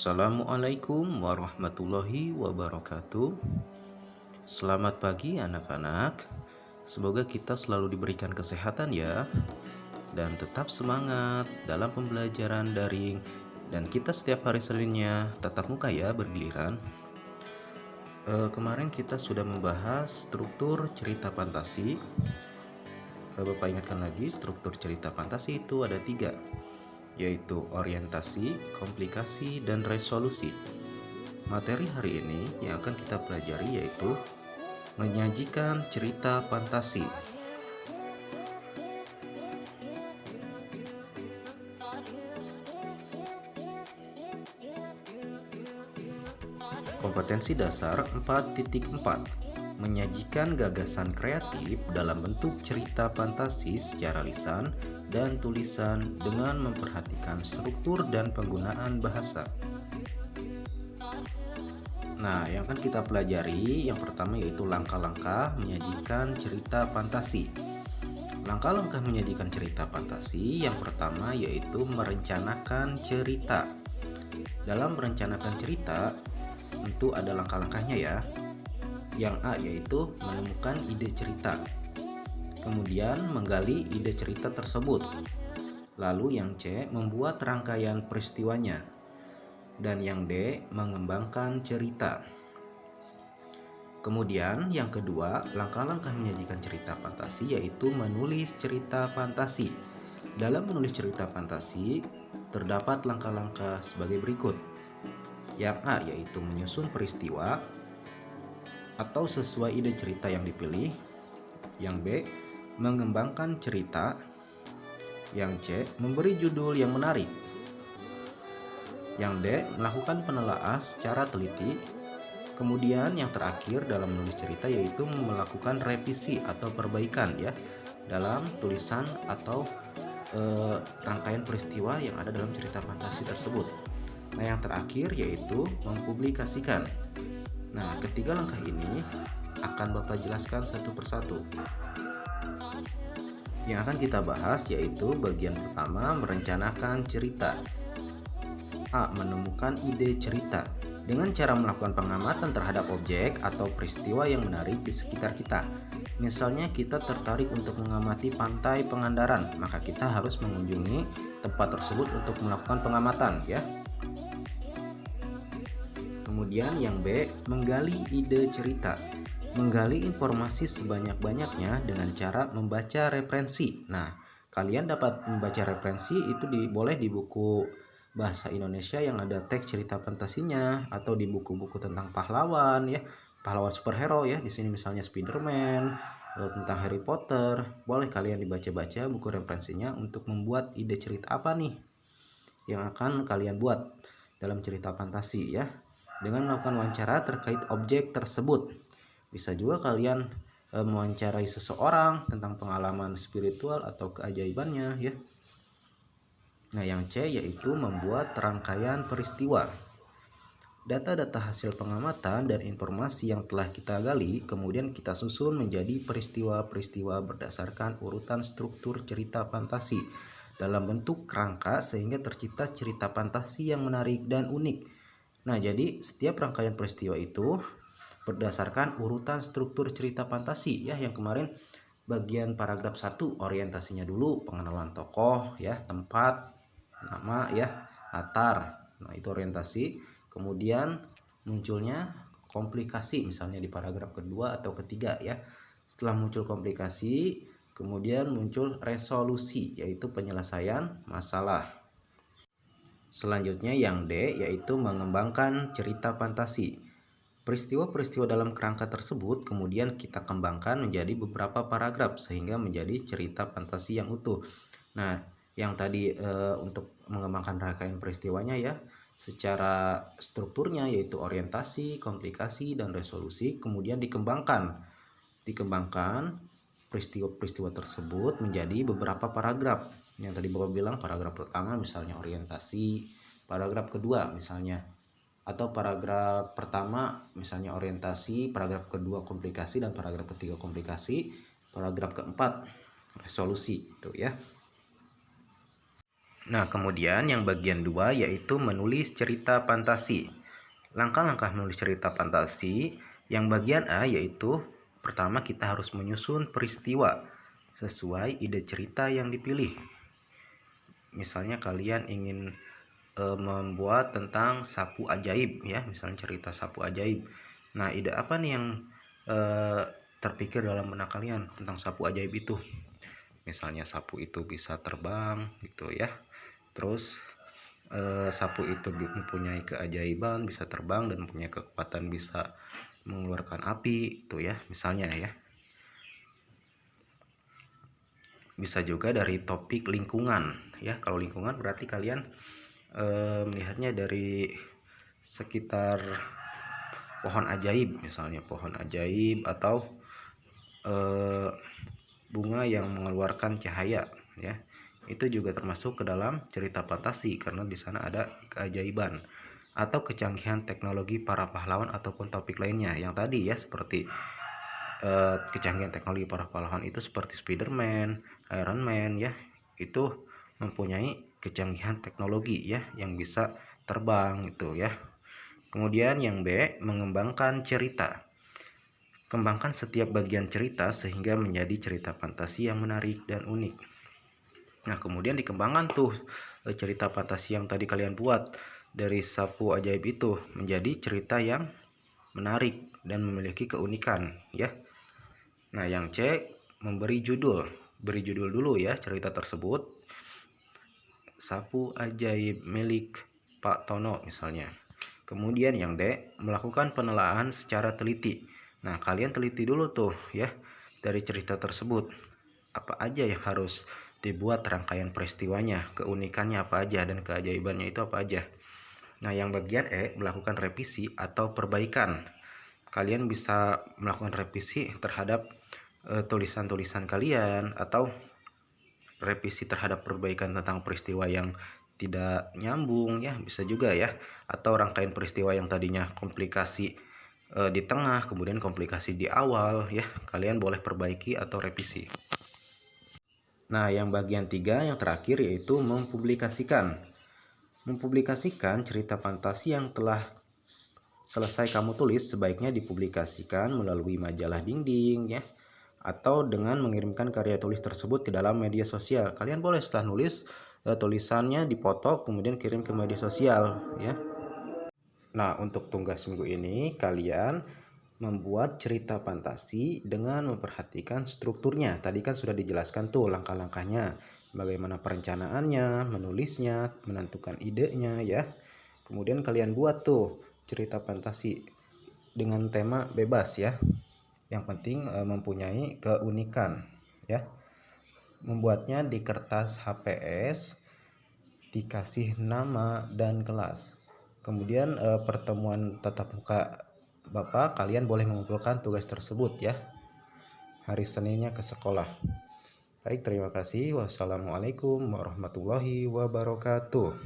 Assalamualaikum warahmatullahi wabarakatuh. Selamat pagi anak-anak. Semoga kita selalu diberikan kesehatan ya, dan tetap semangat dalam pembelajaran daring. Dan kita setiap hari Seninnya tatap muka ya, bergiliran. Kemarin kita sudah membahas struktur cerita fantasi. Bapak ingatkan lagi, struktur cerita fantasi itu ada 3, yaitu orientasi, komplikasi, dan resolusi. Materi hari ini yang akan kita pelajari yaitu menyajikan cerita fantasi. Kompetensi dasar 4.4, menyajikan gagasan kreatif dalam bentuk cerita fantasi secara lisan dan tulisan dengan memperhatikan struktur dan penggunaan bahasa. Nah, yang akan kita pelajari yang pertama yaitu langkah-langkah menyajikan cerita fantasi. Langkah-langkah menyajikan cerita fantasi yang pertama yaitu merencanakan cerita. Dalam merencanakan cerita tentu ada langkah-langkahnya ya. Yang A yaitu menemukan ide cerita, kemudian menggali ide cerita tersebut. Lalu yang C membuat rangkaian peristiwanya, dan yang D mengembangkan cerita. Kemudian yang kedua, langkah-langkah menyajikan cerita fantasi yaitu menulis cerita fantasi. Dalam menulis cerita fantasi terdapat langkah-langkah sebagai berikut. Yang A yaitu menyusun peristiwa atau sesuai ide cerita yang dipilih. Yang B mengembangkan cerita. Yang C memberi judul yang menarik. Yang D melakukan penelaahan secara teliti. Kemudian yang terakhir dalam menulis cerita yaitu melakukan revisi atau perbaikan ya dalam tulisan atau rangkaian peristiwa yang ada dalam cerita fantasi tersebut. Nah, yang terakhir yaitu mempublikasikan. Nah, ketiga langkah ini akan Bapak jelaskan satu persatu. Yang akan kita bahas yaitu bagian pertama, merencanakan cerita. A. Menemukan ide cerita dengan cara melakukan pengamatan terhadap objek atau peristiwa yang menarik di sekitar kita. Misalnya kita tertarik untuk mengamati pantai Pangandaran, maka kita harus mengunjungi tempat tersebut untuk melakukan pengamatan ya. Kemudian yang B, menggali ide cerita. Menggali informasi sebanyak-banyaknya dengan cara membaca referensi. Nah, kalian dapat membaca referensi itu boleh di buku bahasa Indonesia yang ada teks cerita fantasinya, atau di buku-buku tentang pahlawan ya, pahlawan superhero ya. Di sini misalnya Spider-Man, tentang Harry Potter. Boleh kalian dibaca-baca buku referensinya untuk membuat ide cerita apa nih yang akan kalian buat dalam cerita fantasi ya, dengan melakukan wawancara terkait objek tersebut. Bisa juga kalian mewawancarai seseorang tentang pengalaman spiritual atau keajaibannya ya. Nah, yang C yaitu membuat rangkaian peristiwa. Data-data hasil pengamatan dan informasi yang telah kita gali kemudian kita susun menjadi peristiwa-peristiwa berdasarkan urutan struktur cerita fantasi dalam bentuk rangka sehingga tercipta cerita fantasi yang menarik dan unik. Nah, jadi setiap rangkaian peristiwa itu berdasarkan urutan struktur cerita fantasi ya. Yang kemarin bagian paragraf 1 orientasinya dulu, pengenalan tokoh ya, tempat, nama ya, latar. Nah, itu orientasi. Kemudian munculnya komplikasi misalnya di paragraf kedua atau ketiga ya. Setelah muncul komplikasi, kemudian muncul resolusi yaitu penyelesaian masalah. Selanjutnya yang D yaitu mengembangkan cerita fantasi. Peristiwa-peristiwa dalam kerangka tersebut kemudian kita kembangkan menjadi beberapa paragraf sehingga menjadi cerita fantasi yang utuh. Nah, yang tadi untuk mengembangkan rangkaian peristiwanya ya, secara strukturnya yaitu orientasi, komplikasi, dan resolusi, kemudian dikembangkan peristiwa-peristiwa tersebut menjadi beberapa paragraf. Yang tadi Bapak bilang paragraf pertama misalnya orientasi, paragraf kedua misalnya, atau paragraf pertama misalnya orientasi, paragraf kedua komplikasi, dan paragraf ketiga komplikasi, paragraf keempat resolusi itu ya. Nah, kemudian yang bagian 2 yaitu menulis cerita fantasi. Langkah-langkah menulis cerita fantasi yang bagian A yaitu pertama kita harus menyusun peristiwa sesuai ide cerita yang dipilih. Misalnya kalian ingin membuat tentang sapu ajaib ya, misalnya cerita sapu ajaib. Nah, ide apa nih yang terpikir dalam benak kalian tentang sapu ajaib itu? Misalnya sapu itu bisa terbang gitu ya. Terus sapu itu mempunyai keajaiban, bisa terbang dan mempunyai kekuatan bisa mengeluarkan api itu ya, misalnya ya. Bisa juga dari topik lingkungan ya. Kalau lingkungan berarti kalian melihatnya dari sekitar pohon ajaib, misalnya pohon ajaib atau bunga yang mengeluarkan cahaya ya. Itu juga termasuk ke dalam cerita fantasi karena di sana ada keajaiban atau kecanggihan teknologi para pahlawan ataupun topik lainnya yang tadi ya, seperti kecanggihan teknologi para pahlawan itu seperti Spider-Man, Iron Man ya, itu mempunyai kecanggihan teknologi ya yang bisa terbang itu ya. Kemudian yang B, mengembangkan cerita. Kembangkan setiap bagian cerita sehingga menjadi cerita fantasi yang menarik dan unik. Nah, kemudian dikembangkan tuh cerita fantasi yang tadi kalian buat dari sapu ajaib itu menjadi cerita yang menarik dan memiliki keunikan ya. Nah, yang C, memberi judul. Beri judul dulu ya cerita tersebut. Sapu ajaib milik Pak Tono misalnya. Kemudian yang D, melakukan penelaahan secara teliti. Nah, kalian teliti dulu tuh ya dari cerita tersebut. Apa aja yang harus dibuat rangkaian peristiwanya, keunikannya apa aja dan keajaibannya itu apa aja. Nah, yang bagian E, melakukan revisi atau perbaikan. Kalian bisa melakukan revisi terhadap tulisan-tulisan kalian atau revisi terhadap perbaikan tentang peristiwa yang tidak nyambung ya, bisa juga ya, atau rangkaian peristiwa yang tadinya komplikasi di tengah kemudian komplikasi di awal ya, kalian boleh perbaiki atau revisi. Nah, yang bagian 3 yang terakhir yaitu mempublikasikan. Mempublikasikan cerita fantasi yang telah selesai kamu tulis sebaiknya dipublikasikan melalui majalah dinding ya, atau dengan mengirimkan karya tulis tersebut ke dalam media sosial. Kalian boleh setelah nulis tulisannya dipoto kemudian kirim ke media sosial ya. Nah, untuk tugas minggu ini kalian membuat cerita fantasi dengan memperhatikan strukturnya. Tadi kan sudah dijelaskan tuh langkah-langkahnya, bagaimana perencanaannya, menulisnya, menentukan idenya ya. Kemudian kalian buat tuh cerita fantasi dengan tema bebas ya. Yang penting mempunyai keunikan ya. Membuatnya di kertas HPS, dikasih nama dan kelas. Kemudian pertemuan tatap muka Bapak, kalian boleh mengumpulkan tugas tersebut ya. Hari Seninnya ke sekolah. Baik, terima kasih. Wassalamualaikum warahmatullahi wabarakatuh.